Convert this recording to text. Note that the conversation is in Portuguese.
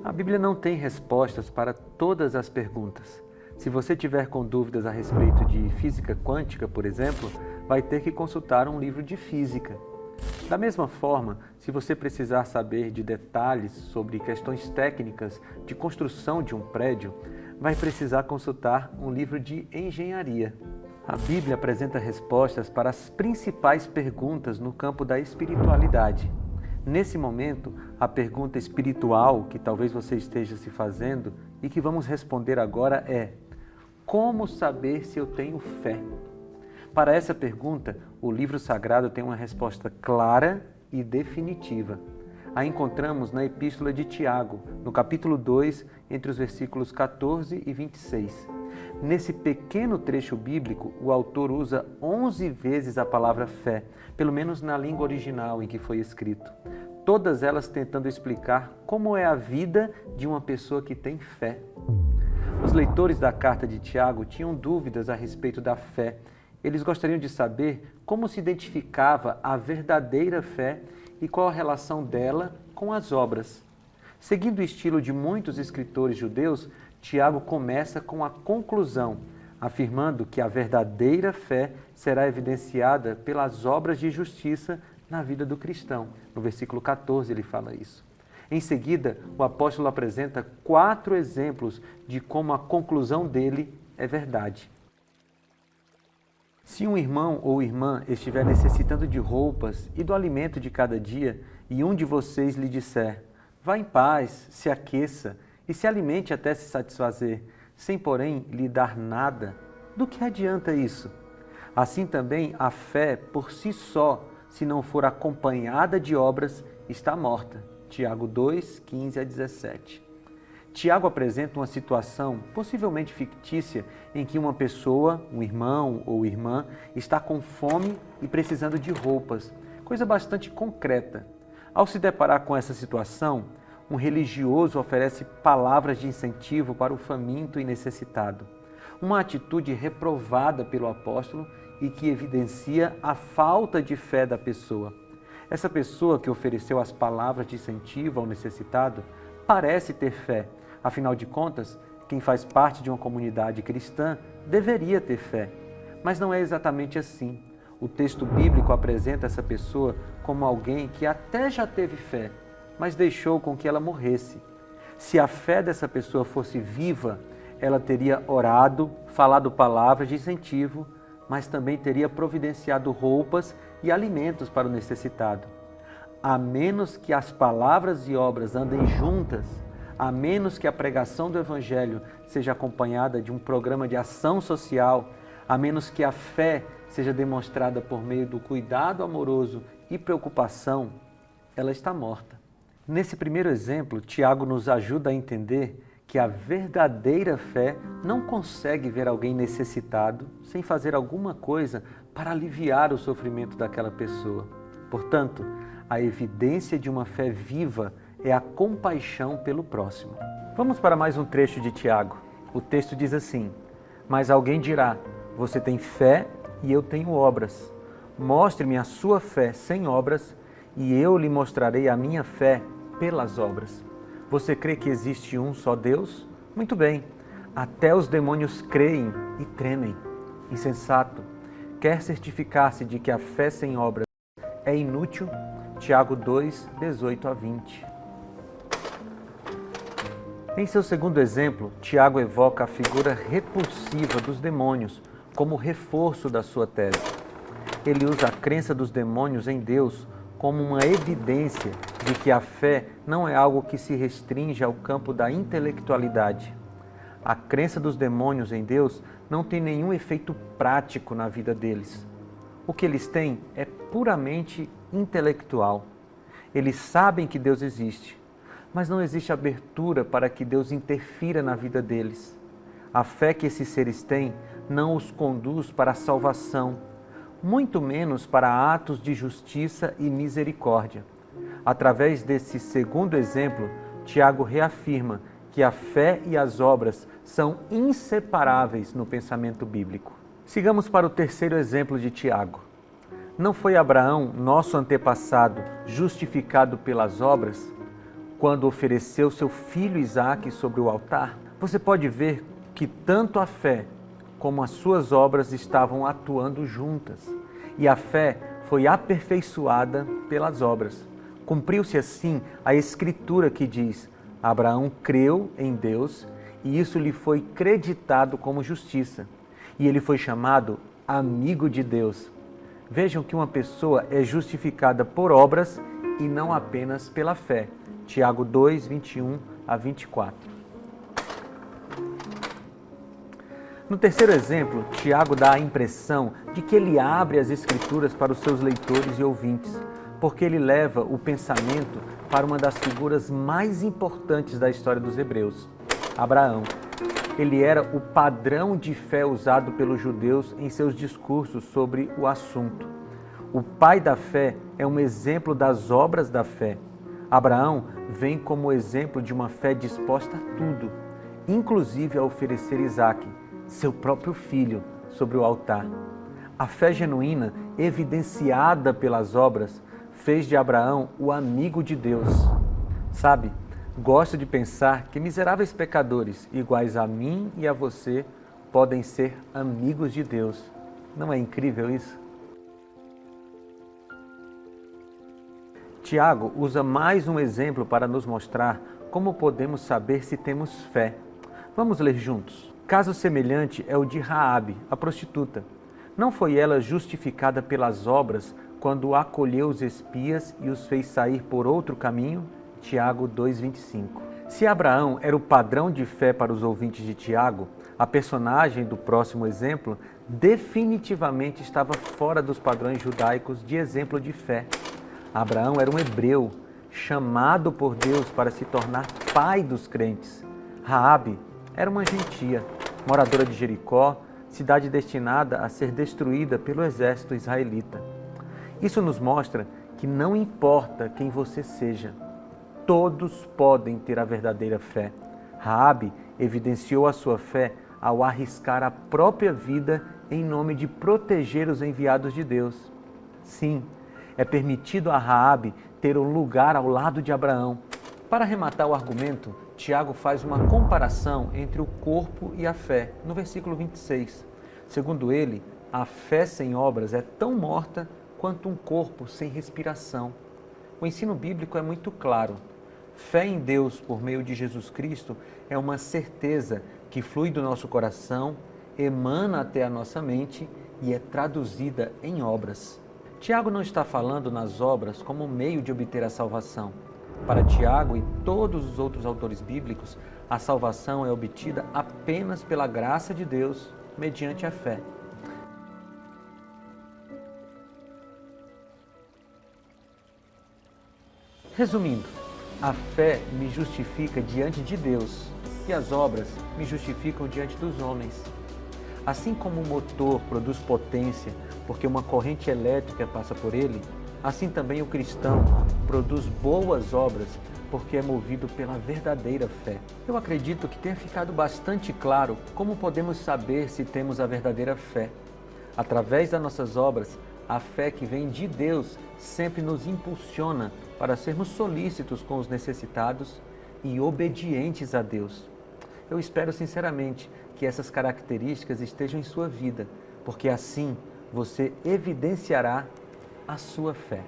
A Bíblia não tem respostas para todas as perguntas. Se você tiver com dúvidas a respeito de física quântica, por exemplo, vai ter que consultar um livro de física. Da mesma forma, se você precisar saber de detalhes sobre questões técnicas de construção de um prédio, vai precisar consultar um livro de engenharia. A Bíblia apresenta respostas para as principais perguntas no campo da espiritualidade. Nesse momento, a pergunta espiritual que talvez você esteja se fazendo e que vamos responder agora é: como saber se eu tenho fé? Para essa pergunta, o livro sagrado tem uma resposta clara e definitiva. A encontramos na Epístola de Tiago, no capítulo 2, entre os versículos 14 e 26. Nesse pequeno trecho bíblico, o autor usa 11 vezes a palavra fé, pelo menos na língua original em que foi escrito. Todas elas tentando explicar como é a vida de uma pessoa que tem fé. Os leitores da carta de Tiago tinham dúvidas a respeito da fé. Eles gostariam de saber como se identificava a verdadeira fé e qual a relação dela com as obras. Seguindo o estilo de muitos escritores judeus, Tiago começa com a conclusão, afirmando que a verdadeira fé será evidenciada pelas obras de justiça na vida do cristão. No versículo 14 ele fala isso. Em seguida, o apóstolo apresenta 4 exemplos de como a conclusão dele é verdade. Se um irmão ou irmã estiver necessitando de roupas e do alimento de cada dia, e um de vocês lhe disser: vá em paz, se aqueça e se alimente até se satisfazer, sem porém lhe dar nada, do que adianta isso? Assim também a fé por si só, se não for acompanhada de obras, está morta. Tiago 2, 15 a 17. Tiago apresenta uma situação possivelmente fictícia em que uma pessoa, um irmão ou irmã, está com fome e precisando de roupas, coisa bastante concreta. Ao se deparar com essa situação, um religioso oferece palavras de incentivo para o faminto e necessitado. Uma atitude reprovada pelo apóstolo e que evidencia a falta de fé da pessoa. Essa pessoa que ofereceu as palavras de incentivo ao necessitado parece ter fé. Afinal de contas, quem faz parte de uma comunidade cristã deveria ter fé. Mas não é exatamente assim. O texto bíblico apresenta essa pessoa como alguém que até já teve fé, mas deixou com que ela morresse. Se a fé dessa pessoa fosse viva, ela teria orado, falado palavras de incentivo, mas também teria providenciado roupas e alimentos para o necessitado. A menos que as palavras e obras andem juntas, a menos que a pregação do Evangelho seja acompanhada de um programa de ação social, a menos que a fé seja demonstrada por meio do cuidado amoroso e preocupação, ela está morta. Nesse primeiro exemplo, Tiago nos ajuda a entender que a verdadeira fé não consegue ver alguém necessitado sem fazer alguma coisa para aliviar o sofrimento daquela pessoa. Portanto, a evidência de uma fé viva é a compaixão pelo próximo. Vamos para mais um trecho de Tiago. O texto diz assim: mas alguém dirá: você tem fé e eu tenho obras. Mostre-me a sua fé sem obras e eu lhe mostrarei a minha fé pelas obras. Você crê que existe um só Deus? Muito bem, até os demônios creem e tremem. Insensato, quer certificar-se de que a fé sem obras é inútil? Tiago 2, 18 a 20. Em seu segundo exemplo, Tiago evoca a figura repulsiva dos demônios como reforço da sua tese. Ele usa a crença dos demônios em Deus como uma evidência de que a fé não é algo que se restringe ao campo da intelectualidade. A crença dos demônios em Deus não tem nenhum efeito prático na vida deles. O que eles têm é puramente intelectual. Eles sabem que Deus existe, mas não existe abertura para que Deus interfira na vida deles. A fé que esses seres têm não os conduz para a salvação, muito menos para atos de justiça e misericórdia. Através desse segundo exemplo, Tiago reafirma que a fé e as obras são inseparáveis no pensamento bíblico. Sigamos para o terceiro exemplo de Tiago. Não foi Abraão, nosso antepassado, justificado pelas obras? quando ofereceu seu filho Isaque sobre o altar, você pode ver que tanto a fé como as suas obras estavam atuando juntas. E a fé foi aperfeiçoada pelas obras. Cumpriu-se assim a escritura que diz: Abraão creu em Deus e isso lhe foi creditado como justiça. E ele foi chamado amigo de Deus. Vejam que uma pessoa é justificada por obras e não apenas pela fé. Tiago 2, 21 a 24. No terceiro exemplo, Tiago dá a impressão de que ele abre as Escrituras para os seus leitores e ouvintes, porque ele leva o pensamento para uma das figuras mais importantes da história dos hebreus, Abraão. Ele era o padrão de fé usado pelos judeus em seus discursos sobre o assunto. O pai da fé é um exemplo das obras da fé. Abraão vem como exemplo de uma fé disposta a tudo, inclusive a oferecer Isaque, seu próprio filho, sobre o altar. A fé genuína, evidenciada pelas obras, fez de Abraão o amigo de Deus. Sabe, gosto de pensar que miseráveis pecadores, iguais a mim e a você, podem ser amigos de Deus. Não é incrível isso? Tiago usa mais um exemplo para nos mostrar como podemos saber se temos fé. Vamos ler juntos. Caso semelhante é o de Raabe, a prostituta. Não foi ela justificada pelas obras quando acolheu os espias e os fez sair por outro caminho? Tiago 2,25. Se Abraão era o padrão de fé para os ouvintes de Tiago, a personagem do próximo exemplo definitivamente estava fora dos padrões judaicos de exemplo de fé. Abraão era um hebreu, chamado por Deus para se tornar pai dos crentes. Raabe era uma gentia, moradora de Jericó, cidade destinada a ser destruída pelo exército israelita. Isso nos mostra que não importa quem você seja, todos podem ter a verdadeira fé. Raabe evidenciou a sua fé ao arriscar a própria vida em nome de proteger os enviados de Deus. Sim, é permitido a Raabe ter um lugar ao lado de Abraão. Para arrematar o argumento, Tiago faz uma comparação entre o corpo e a fé, no versículo 26. Segundo ele, a fé sem obras é tão morta quanto um corpo sem respiração. O ensino bíblico é muito claro. Fé em Deus por meio de Jesus Cristo é uma certeza que flui do nosso coração, emana até a nossa mente e é traduzida em obras. Tiago não está falando nas obras como meio de obter a salvação. Para Tiago e todos os outros autores bíblicos, a salvação é obtida apenas pela graça de Deus, mediante a fé. Resumindo, a fé me justifica diante de Deus e as obras me justificam diante dos homens. Assim como o motor produz potência porque uma corrente elétrica passa por ele, assim também o cristão produz boas obras porque é movido pela verdadeira fé. Eu acredito que tenha ficado bastante claro como podemos saber se temos a verdadeira fé. Através das nossas obras, a fé que vem de Deus sempre nos impulsiona para sermos solícitos com os necessitados e obedientes a Deus. Eu espero sinceramente que essas características estejam em sua vida, porque assim você evidenciará a sua fé.